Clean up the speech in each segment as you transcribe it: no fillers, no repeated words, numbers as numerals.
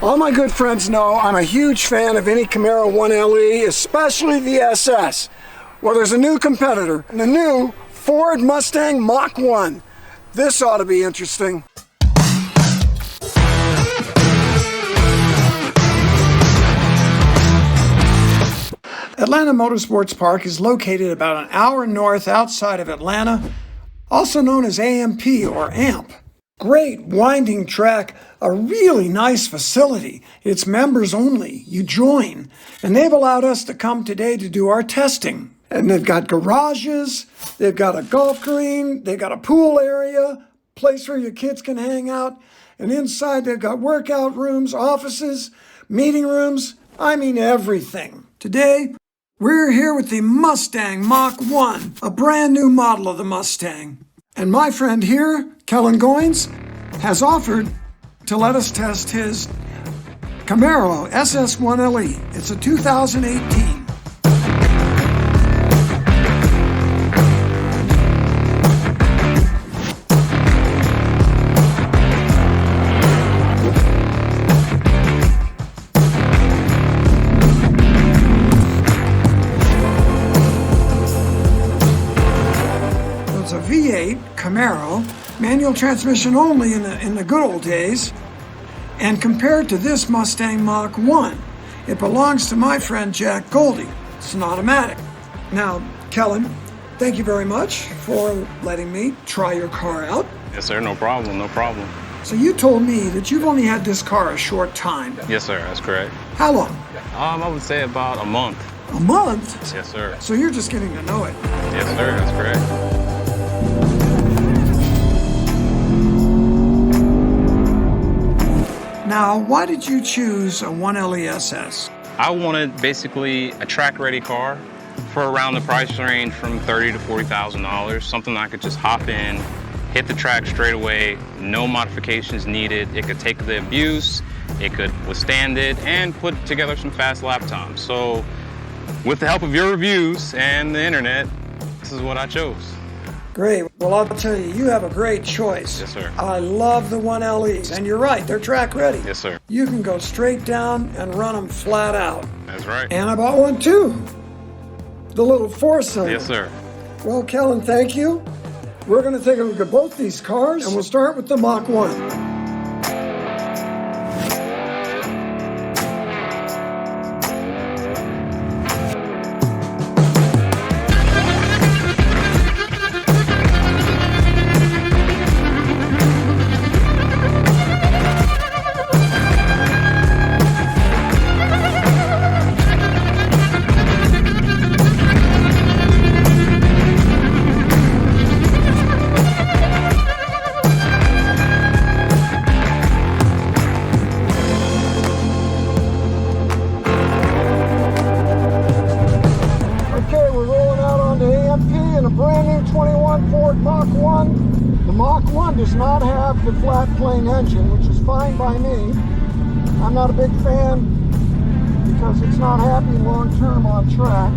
All my good friends know I'm a huge fan of any Camaro 1LE, especially the SS. Well, there's a new competitor, the new Ford Mustang Mach1. This ought to be interesting. Atlanta Motorsports Park is located about an hour north outside of Atlanta, also known as AMP or AMP. Great winding track, a really nice facility. It's members only. You join. And they've allowed us to come today to do our testing. And they've got garages, they've got a golf green, they've got a pool area, place where your kids can hang out. And inside they've got workout rooms, offices, meeting rooms, I mean everything. Today, we're here with the Mustang Mach1, a brand new model of the Mustang. And my friend here, Kellen Goins, has offered to let us test his Camaro SS 1LE. It's a 2018. It's a V8 Camaro, manual transmission only in the good old days, and compared to this Mustang Mach1, it belongs to my friend Jack Goldie. It's an automatic. Now, Kellen, thank you very much for letting me try your car out. Yes, sir. No problem. No problem. So you told me that you've only had this car a short time. Yes, sir. That's correct. How long? I would say about a month. A month? Yes, sir. So you're just getting to know it. Yes, sir. That's correct. Now, why did you choose a 1LE SS? I wanted basically a track-ready car for around the price range from $30,000 to $40,000. Something I could just hop in, hit the track straight away, no modifications needed. It could take the abuse, it could withstand it, and put together some fast lap times. So, with the help of your reviews and the internet, this is what I chose. Great. Well, I'll tell you, you have a great choice. Yes, sir. I love the 1LEs, and you're right, they're track ready. Yes, sir. You can go straight down and run them flat out. That's right. And I bought one too, the little four-cylinder. Yes, sir. Well, Kellen, thank you. We're going to take a look at both these cars, and we'll start with the Mach1. In a brand new 21 Ford Mach1. The Mach1 does not have the flat plane engine, which is fine by me. I'm not a big fan because it's not happy long term on track.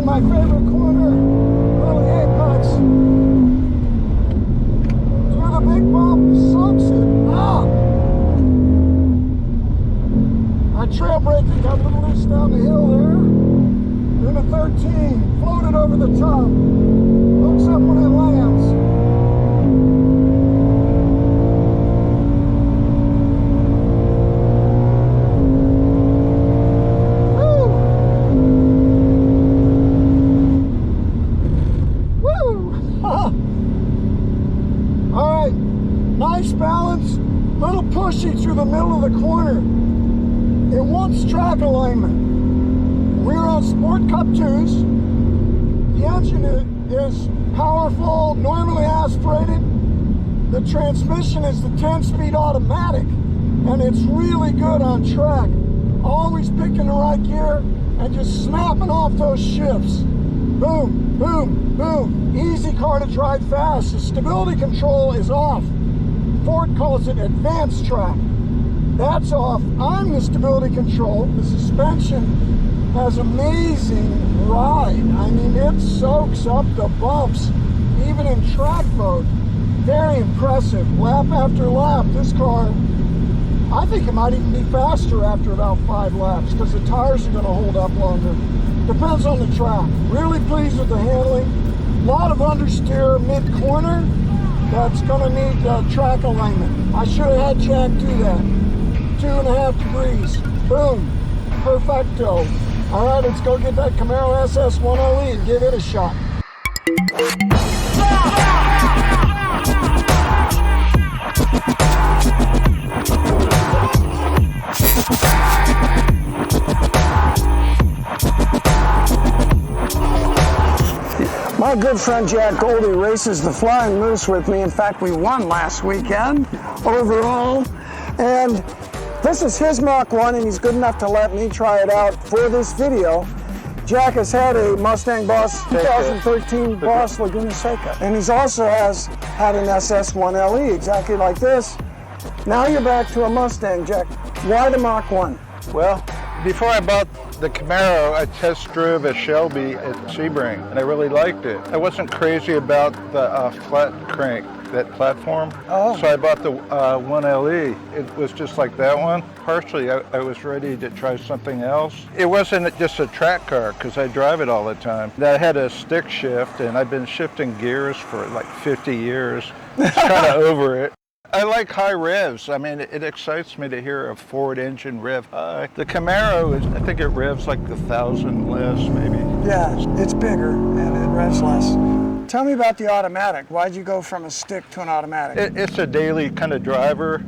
My favorite corner, early apex. Through the big bump, sucks it up. trail brake that got a little loose down the hill there. Then a 13, floated over the top. Hooks up when it lands. Nice balance, little pushy through the middle of the corner. It wants track alignment. We're on Sport Cup 2s. The engine is powerful, normally aspirated. The transmission is the 10-speed automatic, and it's really good on track. Always picking the right gear and just snapping off those shifts. Boom, boom, boom. Easy car to drive fast. The stability control is off. Ford calls it advanced track. That's off. I'm the stability control. The suspension has amazing ride. I mean, it soaks up the bumps, even in track mode. Very impressive. Lap after lap, this car, I think it might even be faster after about 5 laps because the tires are going to hold up longer. Depends on the track. Really pleased with the handling. A lot of understeer mid-corner. That's going to need track alignment. I should have had Jack do that. 2.5 degrees. Boom. Perfecto. All right, let's go get that Camaro SS 1LE and give it a shot. My good friend Jack Goldie races the Flying Moose with me. In fact, we won last weekend overall. And this is his Mach 1, and he's good enough to let me try it out for this video. Jack has had a Mustang Boss 2013 Boss Laguna Seca, and he's also has had an SS 1LE exactly like this. Now you're back to a Mustang, Jack. Why the Mach 1? Well, before I bought the Camaro, I test drove a Shelby at Sebring, and I really liked it. I wasn't crazy about the flat crank, that platform, so I bought the 1LE. It was just like that one. Partially, I was ready to try something else. It wasn't just a track car, because I drive it all the time. I had a stick shift, and I've been shifting gears for like 50 years. It's kind of over it. I like high revs. I mean, it excites me to hear a Ford engine rev high. The Camaro, I think it revs like 1,000 less, maybe. Yeah, it's bigger and it revs less. Tell me about the automatic. Why'd you go from a stick to an automatic? It's a daily kind of driver,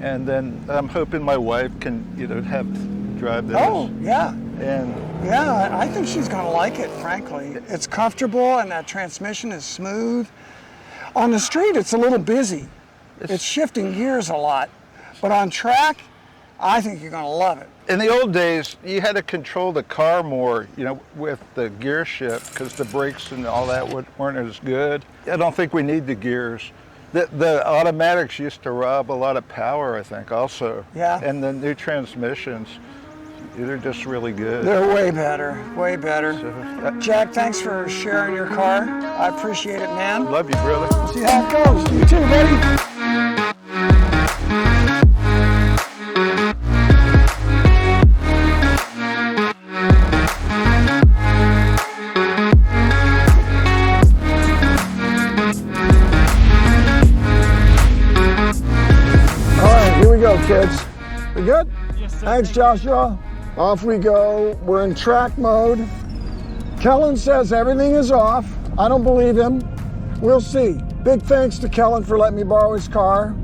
and then I'm hoping my wife can, drive this. Oh, yeah. And yeah, I think she's gonna like it, frankly. It's comfortable and that transmission is smooth. On the street, it's a little busy. It's shifting gears a lot, but on track, I think you're gonna love it. In the old days, you had to control the car more, with the gear shift, because the brakes and all that weren't as good. I don't think we need the gears. The automatics used to rob a lot of power, I think, also. Yeah. And the new transmissions, they're just really good. They're way better, way better. So, Jack, thanks for sharing your car. I appreciate it, man. Love you, brother. See how it goes. You too, buddy. Kids, we good? Yes, sir. Thanks, Joshua. Off we go. We're in track mode. Kellen says everything is off. I don't believe him. We'll see. Big thanks to Kellen for letting me borrow his car.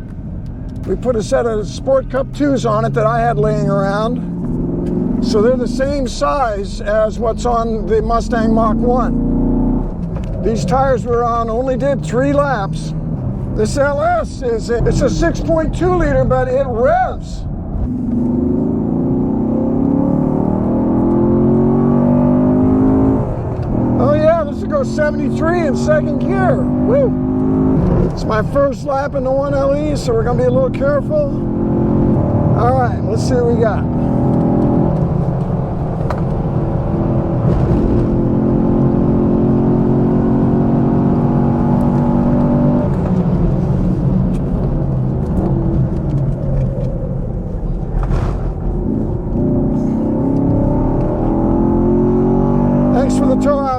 We put a set of Sport Cup 2s on it that I had laying around. So they're the same size as what's on the Mustang Mach 1. These tires we're on only did 3 laps. This LS it's a 6.2 liter, but it revs. Oh yeah, this will go 73 in second gear. Woo! It's my first lap in the 1LE, so we're gonna be a little careful. All right, let's see what we got.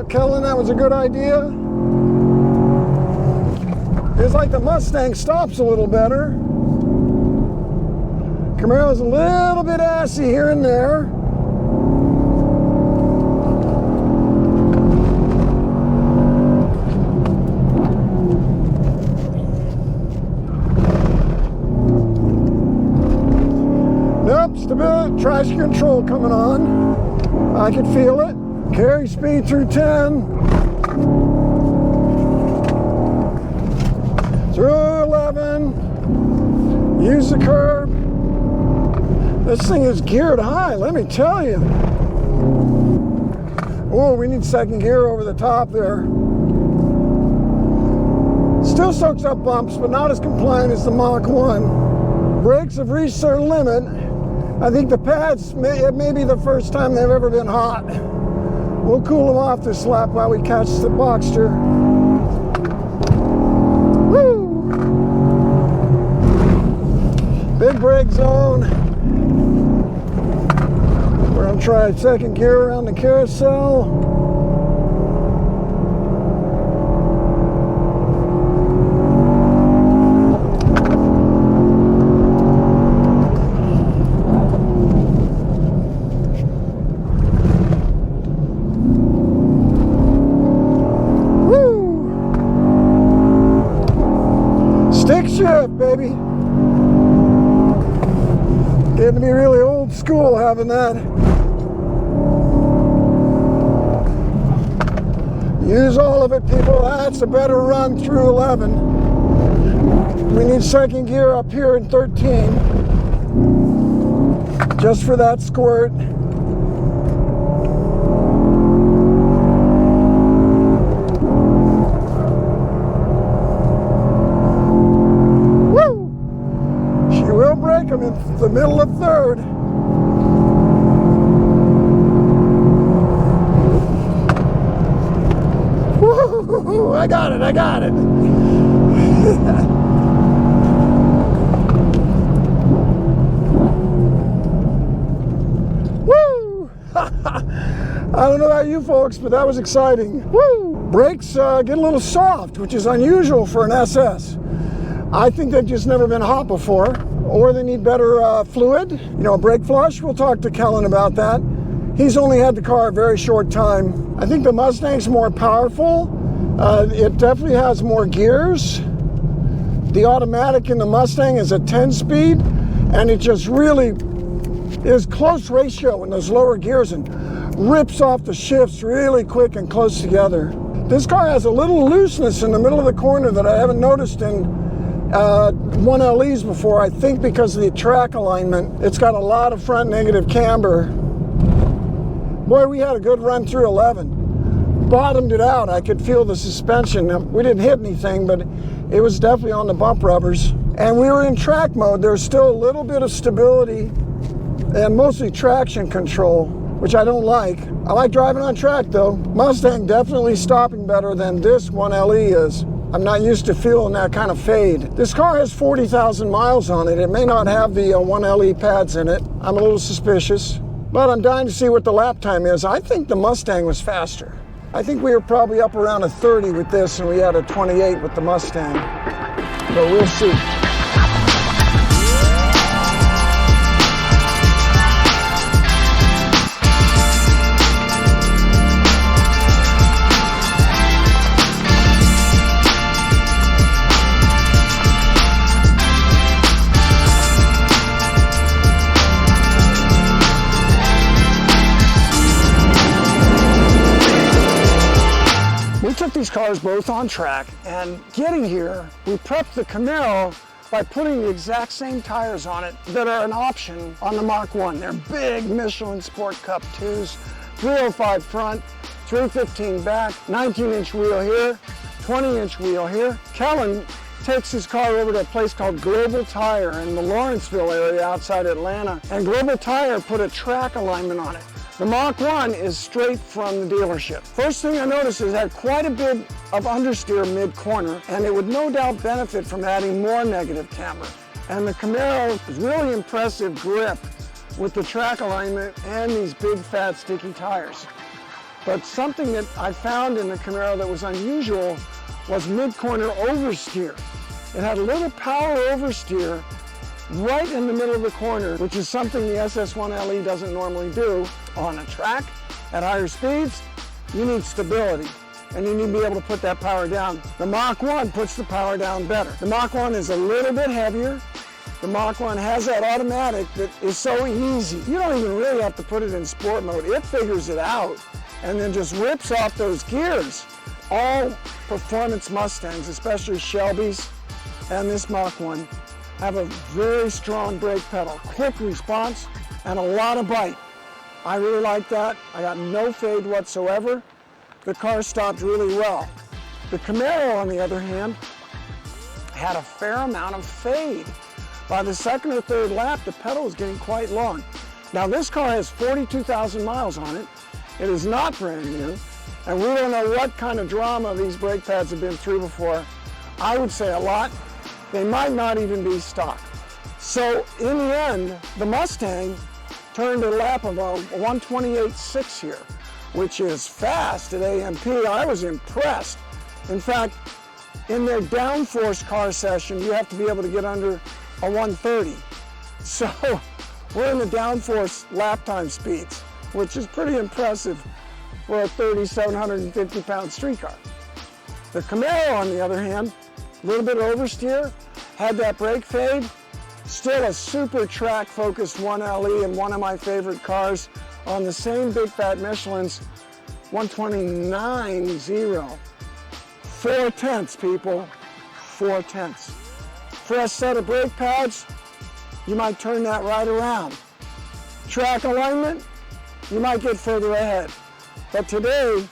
Kellen, that was a good idea? It's like the Mustang stops a little better. Camaro's a little bit assy here and there. Nope, stability, traction control coming on. I can feel it. Carry speed through 10. Through 11. Use the curb. This thing is geared high, let me tell you. Oh, we need second gear over the top there. Still soaks up bumps, but not as compliant as the Mach 1. Brakes have reached their limit. I think the pads, it may be the first time they've ever been hot. We'll cool them off this lap while we catch the Boxster. Woo! Big brake zone. We're gonna try second gear around the carousel. Stick shift, baby. Getting to be really old school having that. Use all of it, people. That's a better run through 11. We need second gear up here in 13. Just for that squirt. I'm in the middle of third. Woo! I got it, I got it. Woo! I don't know about you folks, but that was exciting. Woo! Brakes get a little soft, which is unusual for an SS. I think they've just never been hot before. Or they need better fluid, you know, brake flush. We'll talk to Kellen about that. He's only had the car a very short time. I think the Mustang's more powerful. It definitely has more gears. The automatic in the Mustang is a 10-speed, and it just really is close ratio in those lower gears and rips off the shifts really quick and close together. This car has a little looseness in the middle of the corner that I haven't noticed in 1LEs before, I think because of the track alignment. It's got a lot of front negative camber. Boy, we had a good run through 11. Bottomed it out. I could feel the suspension. We didn't hit anything, but it was definitely on the bump rubbers. And we were in track mode. There's still a little bit of stability and mostly traction control, which I don't like. I like driving on track though. Mustang definitely stopping better than this 1LE is. I'm not used to feeling that kind of fade. This car has 40,000 miles on it. It may not have the 1LE pads in it. I'm a little suspicious, but I'm dying to see what the lap time is. I think the Mustang was faster. I think we were probably up around a 30 with this, and we had a 28 with the Mustang, but we'll see. These cars both on track, and getting here, we prepped the Camaro by putting the exact same tires on it that are an option on the Mach 1. They're big Michelin Sport Cup 2s, 305 front, 315 back, 19-inch wheel here, 20-inch wheel here. Kellen takes his car over to a place called Global Tire in the Lawrenceville area outside Atlanta, and Global Tire put a track alignment on it. The Mach 1 is straight from the dealership. First thing I noticed is it had quite a bit of understeer mid-corner, and it would no doubt benefit from adding more negative camber. And the Camaro is really impressive grip with the track alignment and these big fat sticky tires. But something that I found in the Camaro that was unusual was mid-corner oversteer. It had a little power oversteer right in the middle of the corner, which is something the SS1LE doesn't normally do. On a track at higher speeds, you need stability, and you need to be able to put that power down. The Mach 1 puts the power down better. The Mach 1 is a little bit heavier. The Mach 1 has that automatic that is so easy. You don't even really have to put it in sport mode. It figures it out and then just rips off those gears. All performance Mustangs, especially Shelby's and this Mach 1, have a very strong brake pedal, quick response, and a lot of bite. I really like that. I got no fade whatsoever. The car stopped really well. The Camaro, on the other hand, had a fair amount of fade. By the second or third lap, the pedal was getting quite long. Now, this car has 42,000 miles on it. It is not brand new, and we don't know what kind of drama these brake pads have been through before. I would say a lot. They might not even be stock. So, in the end, the Mustang turned a lap of a 128.6 here, which is fast at AMP. I was impressed. In fact, in their downforce car session, you have to be able to get under a 130. So we're in the downforce lap time speeds, which is pretty impressive for a 3,750 pound street car. The Camaro, on the other hand, a little bit oversteer, had that brake fade, still a super track focused 1LE and one of my favorite cars on the same big fat Michelin's 129.0. 4/10, people, 4/10. Fresh set of brake pads, you might turn that right around. Track alignment, you might get further ahead. But today,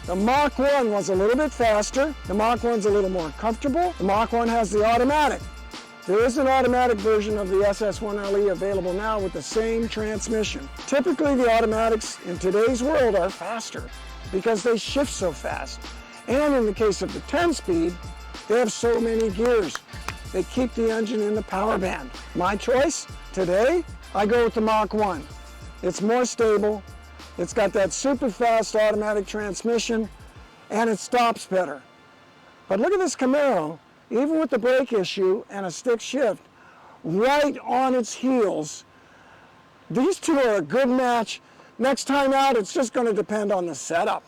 the Mach 1 was a little bit faster. The Mach 1's a little more comfortable. The Mach 1 has the automatic. There is an automatic version of the SS1LE available now with the same transmission. Typically, the automatics in today's world are faster because they shift so fast. And in the case of the 10-speed, they have so many gears. They keep the engine in the power band. My choice today, I go with the Mach 1. It's more stable, it's got that super fast automatic transmission, and it stops better. But look at this Camaro, even with the brake issue and a stick shift, right on its heels. These two are a good match. Next time out, it's just going to depend on the setup.